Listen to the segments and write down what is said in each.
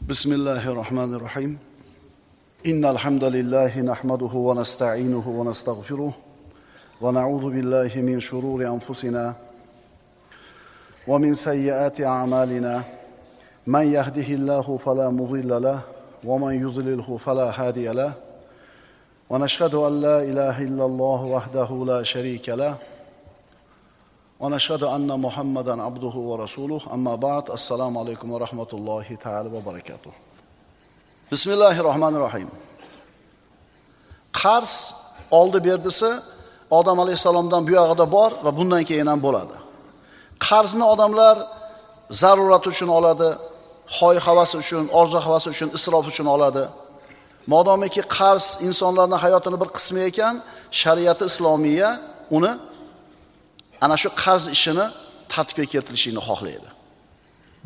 بسم الله الرحمن الرحيم إن الحمد لله نحمده ونستعينه ونستغفره ونعوذ بالله من شرور أنفسنا ومن سيئات أعمالنا من يهده الله فلا مضل له ومن يضلله فلا هادي له ونشهد أن لا إله إلا الله وحده لا شريك له ونشهد أن محمدا عبده ورسوله أما بعد السلام عليكم ورحمة الله تعالى وبركاته بسم الله الرحمن الرحيم Qarz oldi berdisi Odam alayhisalomdan bu yog'ida bor va bundan keyin ham bo'ladi. Qarzni odamlar zarurat uchun oladi, hoy havasi uchun, orzu havasi uchun, isrof uchun oladi. Modomiki qarz insonlarning hayotining bir qismi ekan, shariati islomiya uni ana shu qarz ishini tartibga keltirishini xohlaydi.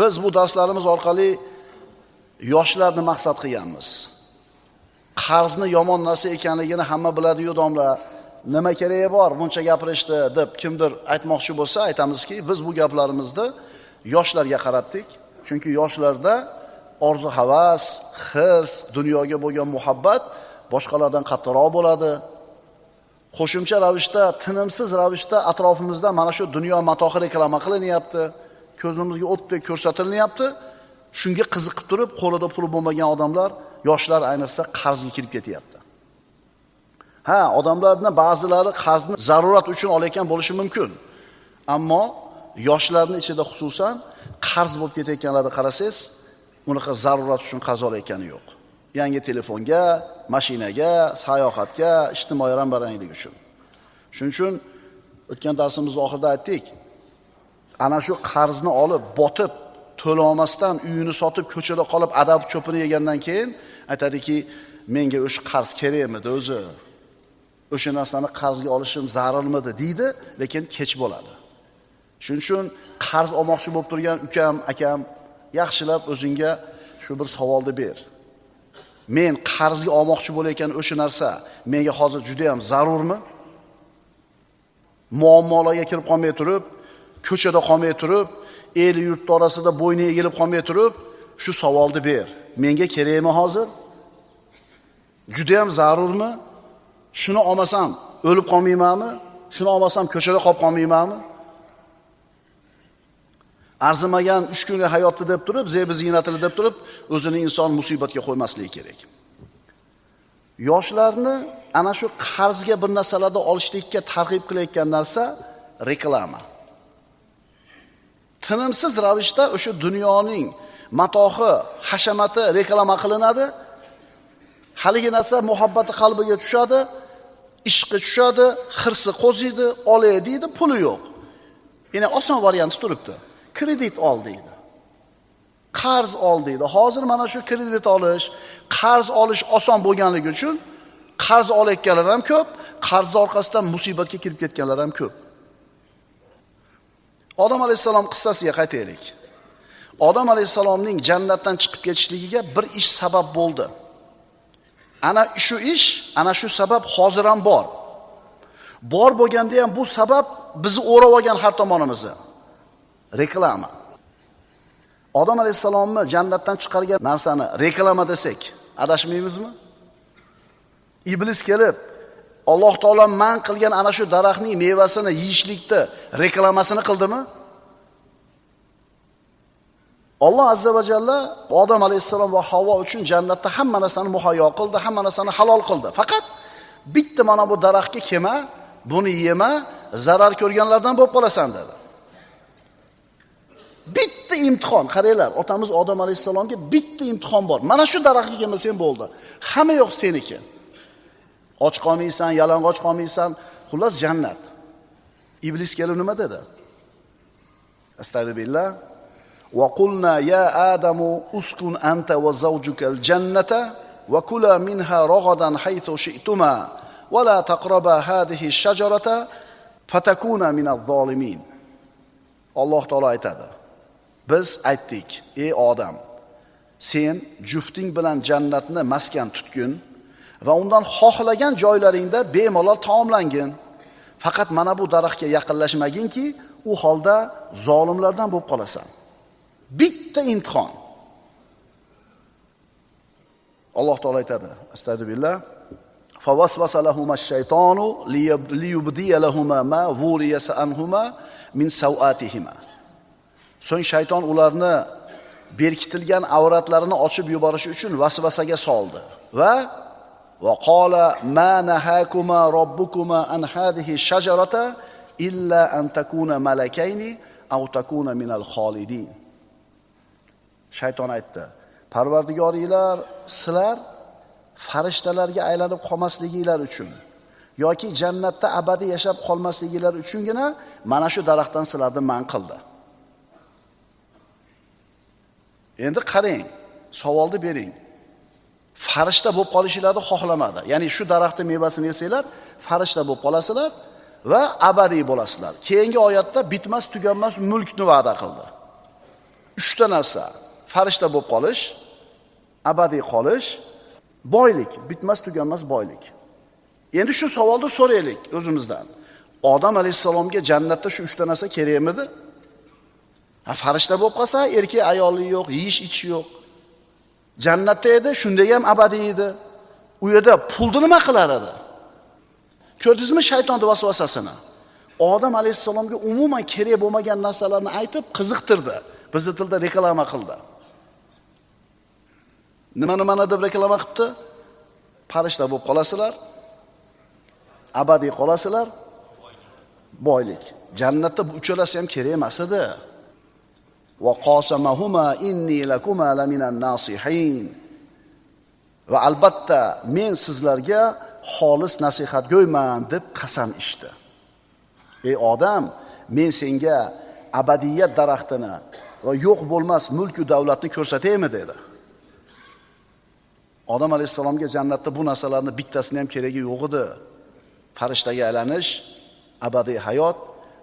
Biz bu darslarimiz orqali yoshlarni maqsad qilganmiz. Qarzni yomon narsa ekanligini hamma biladi-yu domla. Nima keragi bor buncha gapirishdi deb kimdir aytmoqchi bo'lsa, aytamizki, biz bu gaplarimizni yoshlarga qaratdik. Chunki yoshlarda orzu havas, hirs, dunyoga bo'lgan muhabbat boshqalardan qattiqroq bo'ladi. Qo'shimcha ravishda, tinimsiz ravishda atrofimizda mana shu dunyo matohi reklama qilinyapti, ko'zimizga o'tdek ko'rsatilyapti. Shunga qiziqib turib, qo'lida puli bo'lmagan odamlar, yoshlar ayniqsa qarzga kirib ketyapti. Ha, odamlarning ba'zilari qarzni zarurat uchun olayotgan bo'lishi mumkin. Ammo yoshlarning ichida xususan qarz bo'lib ketayotganlarni qarasangiz, unaqa zarurat uchun qarz olayotgani yo'q. Yangi telefonga, mashinaga, sayohatga, ijtimoiy rambaranglik uchun. Shuning uchun o'tgan darsimizning oxirida aytdik, ana shu qarzni olib, botib, to'la olmasdan uyini sotib, ko'chada qolib, adab cho'pini yegandan keyin aytadiki, menga o'sha qarz kerakmidi o'zi. O'sha narsani qarzga olishim zarurmidi deydi, lekin kech bo'ladi. Shuning uchun qarz olmoqchi bo'lib turgan ukam, akam, yaxshilab o'zingga shu bir savolni ber. Men qarzga olmoqchi bo'layotgan o'sha narsa menga hozir juda ham zarurmi? Muammolarga kirib qolmay turib, ko'chada qolmay turib, el yurt orasida bo'yni egilib qolmay turib, shu savolni ber. Menga kerakmi hozir? Juda ham zarurmi? Shuni olmasam o'lib qolmaymanmi? Shuni olmasam ko'chada qolib qolmaymanmi? Arzimagan 3 kunlik hayotni deb turib, zebi ziynatini deb turib, o'zini inson musibatga qo'ymasligi kerak. Yoshlarni ana shu qarzga bir narsalarni olishlikka targ'ib qilayotgan narsa reklama. Tinimsiz ravishda o'sha dunyoning matohi, hashamati reklama qilinadi. Haligi narsa muhabbati qalbiga tushadi, ishqi tushadi, hirsi qo'ziydi, olay deydi, puli yo'q. Yana oson varianti turibdi. Kredit ol deydi. Qarz ol deydi. Hozir mana shu kredit olish, qarz olish oson bo'lganligi uchun qarz olayotganlar ham ko'p, qarz orqasidan musibatga kirib ketganlar ham ko'p. Odam alayhisalom qissasiga qaytaylik. Odam alayhisalomning jannatdan chiqib ketishligiga bir ish sabab bo'ldi. Ana shu ish, ana shu sabab hozir ham bor. Bor bo'lganda ham bu sabab bizni o'rab olgan har tomonimizni. Reklama. Odam alayhisalomni jannatdan chiqargan narsani reklama desak, adashmaymizmi? Iblis kelib, Alloh taolo man qilgan ana shu daraxtning mevasini yeyishlikda reklamasini qildimi? Alloh azza va jalla Odam alayhisalom va Havvo uchun jannatda hamma narsani muhayyo qildi, hamma narsani halol qildi. Faqat bitta mana bu daraxtga kelma, buni yema, zarar ko'rganlardan bo'lib qolasan dedi. Bitta imtihon, qaranglar, otamiz Odam alayhisalomga bitta imtihon bor. Mana shu daraxtga kelmasang bo'ldi. Hamma yo'q seniki. Och qolmaysan, yalang'och qolmaysan, xullas jannat. Iblis kelib nima dedi? Astagfirullah. Wa qulna ya Adamu uskun anta wa zawjukal jannata wa kula minha ragadan haythu shi'tuma wa la taqraba hadhihi ash-shajarata fatakuna minadh-dhalimin. Alloh taolo aytadi. Biz aytdik, ey odam, sen jufting bilan jannatni maskan tutgin va undan xohlagan joylaringda bemalol taomlangin. Faqat mana bu daraxtga yaqinlashmaginki, u holda zolimlardan bo'lib qolasan. Bitta imtihon. Alloh taolo aytadi, astagfirullah. Fawaswasa lahumash-shaytonu liyubdiya lahuma ma wuriyasa anhuma min sawatihima. So'ng shayton ularni berkitilgan avratlarini ochib yuborish uchun vasvasaga soldi va qala ma nahakuma robbukuma an hadhihi shajarata illa an takuna malakayni aw takuna minal xolidin. Shayton aytdi: Parvardigoringlar sizlar farishtalarga aylanib qolmasliginglar uchun yoki jannatda abadiy yashab qolmasliginglar uchungina mana shu daraxtdan sizlarni man qildi. Endi qarang, savolni bering. Farishta bo'lib qolishingizni xohlamadi. Ya'ni shu daraxtning mevasini yesanglar, farishta bo'lib qolasizlar va abadiy bo'lasizlar. Keyingi oyatda bitmas tuganmas mulkni va'da qildi. 3 ta narsa: farishta bo'lib qolish, abadiy qolish, boylik, bitmas tuganmas boylik. Endi shu savolni so'raylik o'zimizdan. Odam alayhisalomga jannatda shu 3 ta narsa kerakmidi? Farishta bo'lib qolsa, erkak ayoli yo'q, yeyish ichish yo'q. Jannatda edi, shunday ham abadiy edi. U yerda pulni nima qilar edi? Ko'rdingizmi shaytonning vasvasasini? Odam alayhisalomga umuman kerak bo'lmagan narsalarni aytib qiziqtirdi. Bizning tilda reklama qildi. Nima deb reklama qildi? Farishta bo'lib qolasizlar, abadiy qolasizlar, boylik. Jannatda bu uchalasi ham kerak emas edi. Va qasamahuma inni lakuma laminan nasihin. Va albatta men sizlarga xolis nasihatgo'yman deb qasam ichdi. Ey odam, men senga abadiyat daraxtini va yo'q bo'lmas mulk va davlatni ko'rsataymi dedi. Odam alayhisalomga jannatda bu narsalarning bittasini ham keragi yo'q edi. Farishtaga aylanish, abadiy hayot,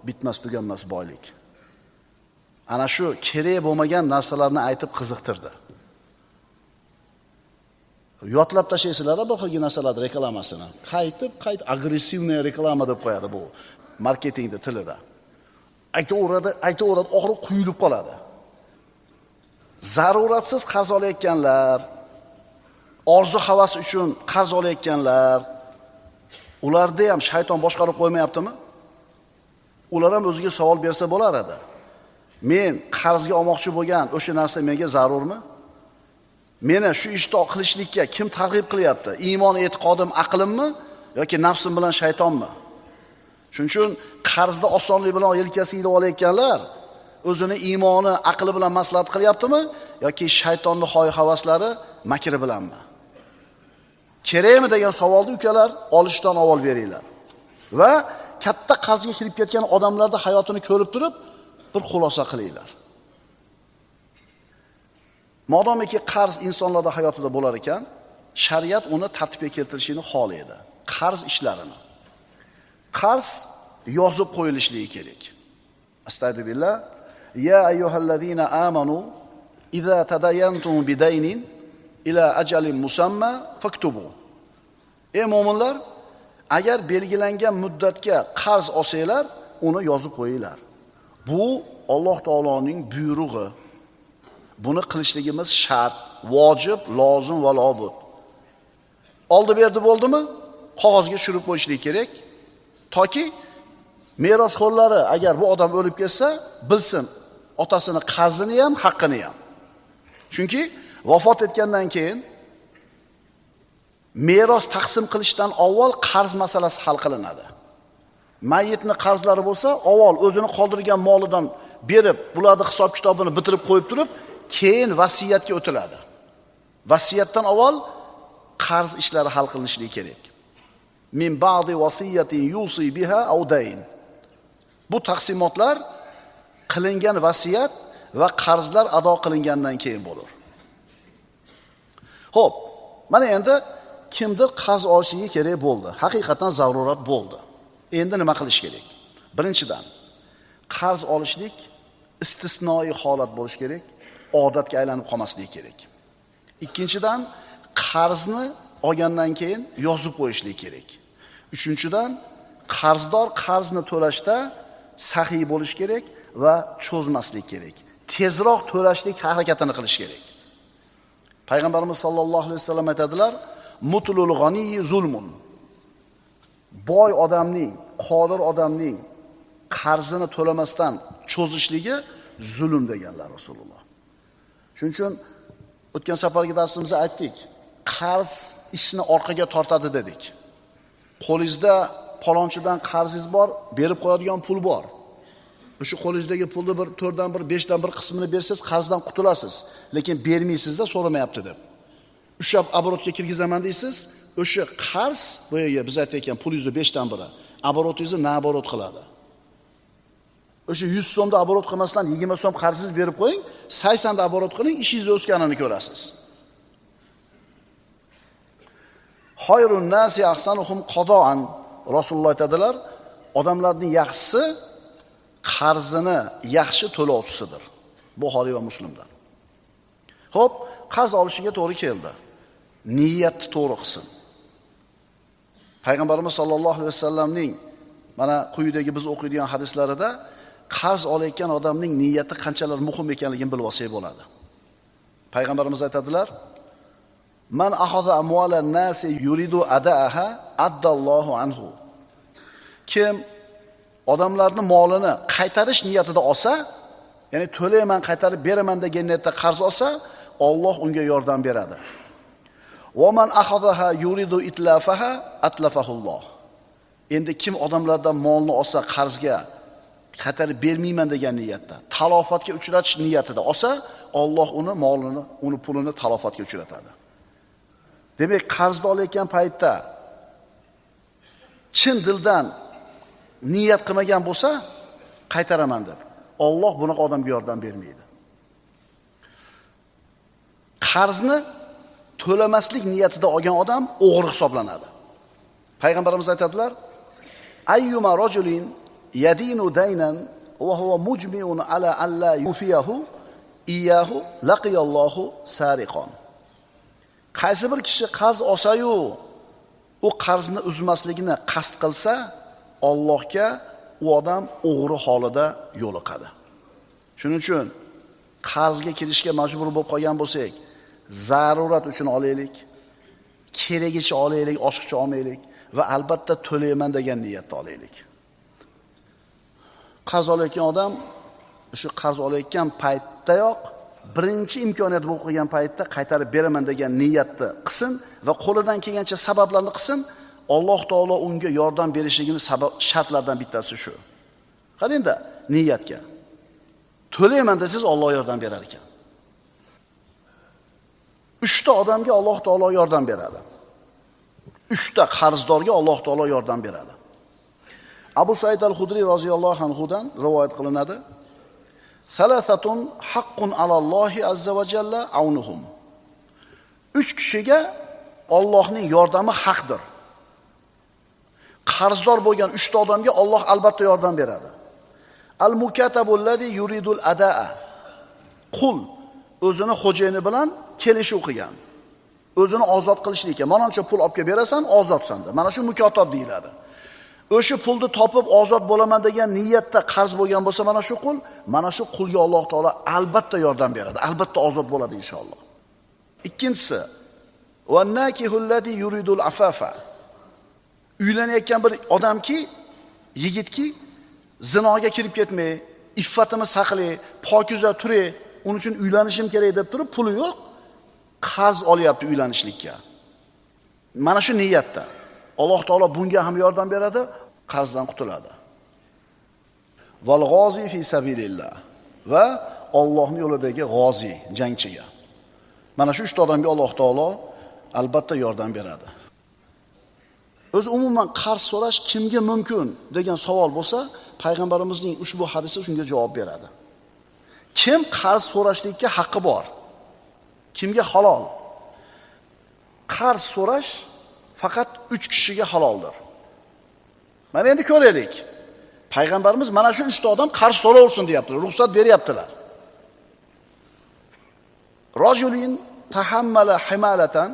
bitmas tuganmas boylik. Ana shu kerak bo'lmagan narsalarni aytib qiziqtirdi. Yotlab tashlaysizlar bir xil narsalar reklamasini. Qaytib agressivniy reklama deb qo'yadi bu marketingda tilida. Aytaveradi, oxiri quyilib qoladi. Zaruratsiz qarz olayotganlar, orzu havas uchun qarz olayotganlar, ularda ham shayton boshqarib qo'ymayaptimi? Ular ham o'ziga savol bersa bo'lar edi. Men qarzga olmoqchi bo'lgan o'sha narsa menga zarurmi? Meni shu ishni qilishlikka kim targ'ib qilyapti? Iymon, e'tiqodim, aqlimmi yoki nafsim bilan shaytonmi? Shuning uchun qarzni osonlik bilan yelkasiga olayotganlar o'zini iymoni, aqli bilan maslahat qilyaptimi yoki shaytonning xoy-havaslari, makri bilanmi? Kerakmi degan savolni ukalar olishdan avval beringlar. Va katta qarzga kirib ketgan odamlarning hayotini ko'rib turib bir xulosa qilinglar. Modomiki qarz insonlarning hayotida bo'lar ekan, shariat uni tartibga keltirishini xohlaydi. Qarz ishlarini. Qarz yozib qo'yilishligi kerak. Astagfirullah. Ya ayyuhallazina amanu idza tadayantum bidaynin ila ajalin musamma faktubu. Ey mu'minlar, agar belgilangan muddatga qarz olsanglar, uni yozib qo'yinglar. Bu Alloh taoloning buyrug'i. Buni qilishligimiz shart, vojib, lozim va lobud. Oldi berdi bo'ldimi? Qog'ozga tushirib qo'yishlik kerak. Toki merosxo'rlari agar bu odam o'lib ketsa, bilsin otasini qarzini ham, haqqini ham. Chunki vafot etgandan keyin meros taqsim qilishdan avval qarz masalasi hal qilinadi. Mayyitning qarzlari bo'lsa, avval o'zini qoldirgan molidan berib, bularning hisob-kitobini bitirib qo'yib turib, keyin vasiyatga o'tiladi. Vasiyatdan avval qarz ishlari hal qilinishligi kerak. Min ba'di vasiyatin yusi biha aw dayn. Bu taqsimotlar qilingan vasiyat va qarzlar ado qilingandan keyin bo'lar. Xo'p, mana endi kimdir qarz olishiga kerak bo'ldi. Haqiqatan zarurat bo'ldi. Endi nima qilish kerak? Birinchidan, qarz olishlik istisnoi holat bo'lish kerak, odatga aylanib qolmasligi kerak. Ikkinchidan, qarzni olgandan keyin yozib qo'yishlik kerak. Uchinchidan, qarzdor qarzni to'lashda saxiy bo'lish kerak va cho'zmaslik kerak. Tezroq to'lashlik harakatini qilish kerak. Payg'ambarimiz sollallohu alayhi vasallam aytadilar: "Mutlul g'aniy zulmun." Boy odamning, qodir odamning qarzini to'lamasdan cho'zishligi zulm deganlar Rasululloh. Shuning uchun o'tgan safargi darsimizda aytdik, qarz ishni orqaga tortadi dedik. Qo'lingizda palonchidan qarzingiz bor, berib qo'yadigan pul bor. O'sha qo'lingizdagi pulni bir 4dan 1, 5dan 1 qismini bersangiz qarzdan qutulasiz, lekin bermaysizda so'ramayapti deb. Ushlab obrotga kirgizaman deysiz, o'sha qarz boyaga biz aytayotgan pulingizni 5dan 1, oborotingizni naborot qiladi. O'sha 100 so'mda oborot qilmasdan 20 so'm qarzingiz berib qo'ying, 80 da oborot qiling, ishingiz o'sganini ko'rasiz. Hayrun nasi ahsanuhum qadoan. Rasululloh aytadilar, odamlarning yaxshisi qarzini yaxshi to'lovchisidir. Buxoriy va Muslimdan. Xo'p, qarz olishiga to'g'ri keldi. Niyatni to'g'ri qilsin. Payg'ambarimiz sollallohu alayhi vasallamning mana quyidagi biz o'qiydigan hadislarida qarz olayotgan odamning niyati qanchalar muhim ekanligini bilib olsak bo'ladi. Payg'ambarimiz aytadilar: "Man akhadha amwalan nasi yuridu adaaha addallohu anhu." Kim odamlarning molini qaytarish niyatida olsa, ya'ni to'layman, qaytarib beraman degan niyatda qarz olsa, Alloh unga yordam beradi. "Va man akhadha yuridu itlafaha atlafahulloh." Endi kim odamlardan molni olsa qarzga qaytarib bermayman degan niyatda, talofatga uchratish niyatida olsa, Alloh uni molini, uni pulini talofatga uchratadi. Demak, qarzni olayotgan paytda chin dildan niyat qilmagan bo'lsa, qaytaraman deb, Alloh bunaqa odamga yordam bermaydi. Qarzni to'lamaslik niyatida olgan odam o'g'ri hisoblanadi. Payg'ambarimiz aytadilar: "Ayyuma rajulin yadinu daynan wa huwa mujmi'un ala alla yufiyahu iyahu laqiyallohu sariqon." Qaysi bir kishi qarz olsa-yu, u qarzni uzmasligini qasd qilsa, Allohga u odam o'g'ri holida yo'liqadi. Shuning uchun qarzga kirishga majbur bo'lib qolgan bo'lsak, zarurat uchun olaylik, keragicha olaylik, oshiqcha olmaylik va albatta to'layman degan niyatda olaylik. Qarz olayotgan odam shu qarz olayotgan paytdayoq birinchi imkoniyat bo'lib qolgan paytda qaytarib beraman degan niyatni qilsin va qo'lidan kelgancha sabablarni qilsin. Alloh taolo unga yordam berishligini shartlardan bittasi shu. Qarangda, niyatga. To'layman desangiz Alloh yordam berar ekan. 3 ta odamga Alloh taolo yordam beradi. 3 ta qarzdorga Alloh taolo yordam beradi. Abu Said al-Hudri roziyallohu anhudan rivoyat qilinadi: "Salasatun haqqun alallohi azza va jalla aunuhum." 3 kishiga Allohning yordami haqdir. Qarzdor bo'lgan 3 ta odamga Alloh albatta yordam beradi. Al-mukatabul ladzi yuridul adaa. Qul o'zini xo'jayini bilan kelishuv qilgan. O'zini ozod qilishlikka, "Manoncha pul olib kelib berasan, ozodsan" deb. Mana shu mukotab deyiladi. O'sha pulni topib ozod bo'laman degan niyatda qarz bo'lgan bo'lsa, mana shu qulga Alloh taolo albatta yordam beradi. Albatta ozod bo'ladi inshaalloh. Ikkinchisi, "Wannakihul ladzi yuridul afafa." Uylanayotgan bir odamki, yigitki, zinoga kirib ketmay, iffatimiz saqlay, pokiza turay, uning uchun uylanishim kerak deb turib, puli yo'q, qarz olyapti uylanishlikka. Mana shu niyatda Alloh taolo bunga ham yordam beradi, qarzdan qutuladi. Val g'ozi fi sabilillah va Allohning yo'lidagi g'ozi, jangchiga. Mana shu 3 ta odamga Alloh taolo albatta yordam beradi. O'zi umuman qarz so'rash kimga mumkin degan savol bo'lsa, payg'ambarimizning ushbu hadisi shunga javob beradi. Kim qarz so'rashlikka haqqi bor? Kimga halol? Qarz so'rash faqat 3 kishiga haloldir. Mana endi ko'raylik. Payg'ambarimiz mana shu 3 ta odam qarz so'raversin deyaptilar, ruxsat beryaptilar. Rajulin tahammala himalatan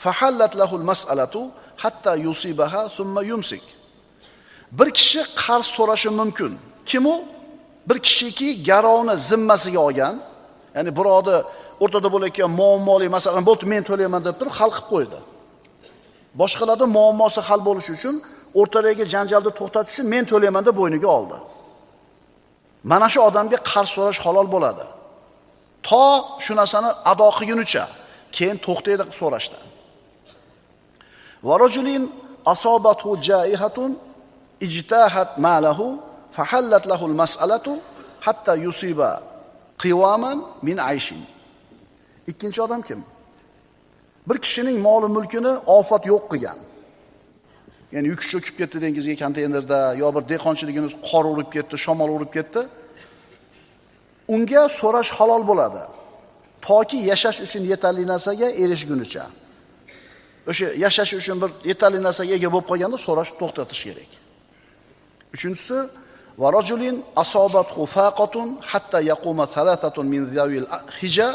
fahallat lahu al-mas'alatu hatta yusibaha thumma yumsik. Bir kishi qarz so'rashi mumkin. Kim u? Bir kishiki garovni zimmasiga olgan, ya'ni birovni o'rtada bo'layotgan muammoli masalan bo'ldi men to'layman deb turib hal qilib qo'ydi. Boshqalarning muammosi hal bo'lishi uchun, o'rtadagi janjalni to'xtatish uchun men to'layman deb bo'yniga oldi. Mana shu odamga qarz so'rash halol bo'ladi. To shu narsani ado qilgunicha, keyin to'xtaydi so'rashdan. Va rajulin asobathu jaihatun ijtahat malahu fahallat lahu al-mas'alatu hatta yusiba qiwaman min ayshin. Ikkinchi odam kim? Bir kishining moli mulkini ofat yo'q qilgan. Ya'ni yuk cho'kib ketdi dengizga konteynerda, yo bir dehqonchiligini qor urib ketdi, shamol urib ketdi. Unga so'rash halol bo'ladi. Toki yashash uchun yetarli narsaga erishgunicha. O'sha yashash uchun bir yetarli narsaga ega bo'lib qolganda so'rash to'xtatish kerak. Uchinchisi, va rajulin asobathu faqatun hatta yaquma thalathatun min zawil hija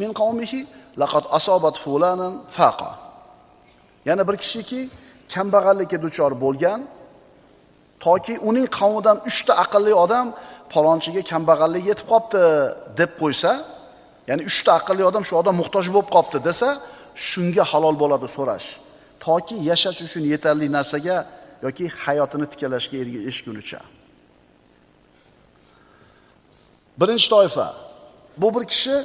min qawmihi laqad asobat fulanan faqa. Yana bir kishiki kambag'allikka duchor bo'lgan, toki uning qavmidan 3 ta aqlli odam palonchiga kambag'allik yetib qopti deb qo'ysa, ya'ni 3 ta aqlli odam shu odam muhtoj bo'lib qopti desa, shunga halol bo'ladi so'rash. Toki yashash uchun yetarli narsaga yoki hayotini tiklashga erishgunicha. Birinchi toifa, bu bir kishi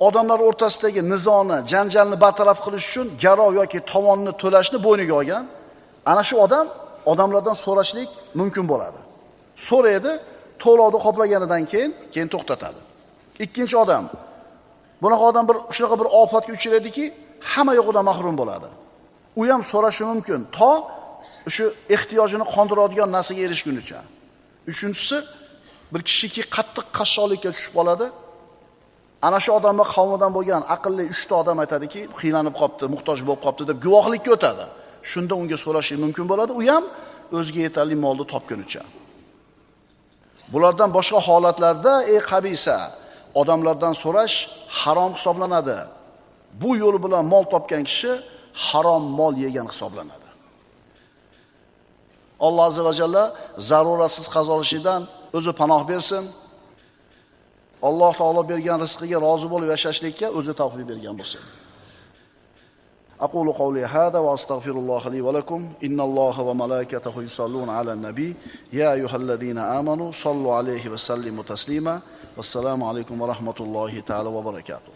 odamlar o'rtasidagi nizoni, janjalni bartaraf qilish uchun garov yoki tovonni to'lashni bo'yniga olgan. Ana shu odam odamlardan so'rashlik mumkin bo'ladi. So'raydi, to'lovni qoplaganidan keyin to'xtatadi. Ikkinchi odam, bunaqa odam shunaqa bir ofatga uchraydiki, hamma yo'qidan mahrum bo'ladi. U ham so'rashi mumkin, to shu ehtiyojini qondiradigan narsaga erishgunicha. Uchinchisi, bir kishiki qattiq qashshoqlikka tushib qoladi. Ana shu odamning qavmidan bo'lgan aqlli 3 ta odam aytadiki, qiynalib qopti, muhtoj bo'lib qopti deb guvohlikka o'tadi. Shunda unga so'rashi mumkin bo'ladi. U ham o'ziga yetarli molni topgunicha. Bulardan boshqa holatlarda qabisa odamlardan so'rash harom hisoblanadi. Bu yo'l bilan mol topgan kishi harom mol yegan hisoblanadi. Alloh azza va jalla zaruratsiz qazolishidan o'zi panoh bersin. Alloh taolo bergan rizqiga rozi bo'lib yashashlikka o'zi tavfiq bergan bo'lsin. أقول قولي هذا وأستغفر الله لي ولكم إن الله وملائكته يصلون على النبي يا أيها الذين آمنوا صلوا عليه وسلموا تسليما والسلام عليكم ورحمة الله تعالى وبركاته.